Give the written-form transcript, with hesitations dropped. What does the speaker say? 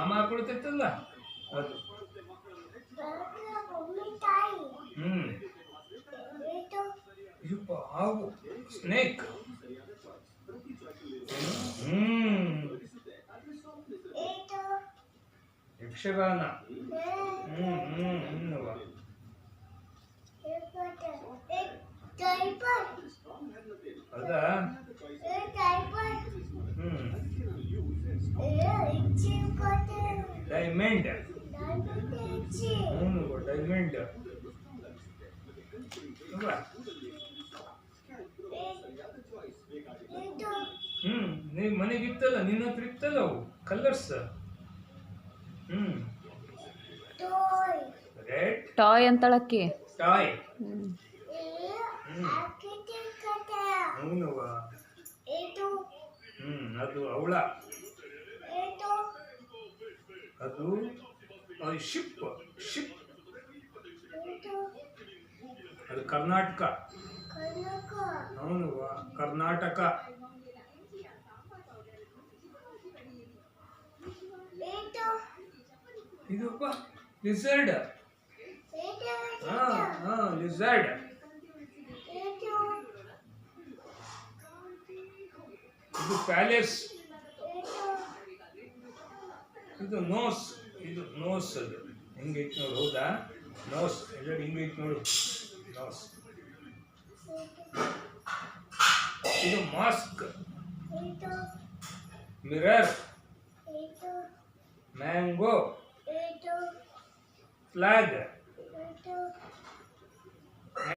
ಆಮ ಹಾಕೊಳ್ತೈತಲ್ಲ ಅದು. ಇದು ಹಾವು, ಸ್ನೇಕ್. ಯಕ್ಷಗಾನ. ಅದಾ? ಡೈಮಂಡ್. ಡೈಮಂಡ್. ನೀವ್ ಮನೆಗಿತ್ತಲ್ಲ, ನಿನ್ನ ಹತ್ರ ಇತ್ತಲ್ಲ ಅವು ಕಲರ್ಸ್. ರೆಡ್ ಟಾಯ್ ಅಂತಳಕ್ಕಿ. ಟಾಯ್. ಅವನವ. ಅದು ಅವಳ. ಅದು ಶಿಪ್. ಶಿಪ್ ಅದು ಕರ್ನಾಟಕ. ಅವನವ ಕರ್ನಾಟಕ. ಇದಪ್ಪ ಲಿಸರ್ಡ್. ಲಿಸರ್ಡ್. ಇದು ಪ್ಯಾಲೇಸ್. ಇದು ನೋಸ್. ಇದು ನೋಸ್. ಅದು ಹೆಂಗೈತೆ ನೋಡು. ಹೌದಾ? ನೋಸ್ ಎಲ್ಲ ಹಿಂಗೈತೆ ನೋಡು. ನೋಸ್. ಇದು ಮಾಸ್ಕ್. ಮಿರರ್. ಮ್ಯಾಂಗೋ. ಫ್ಲಾಗ್.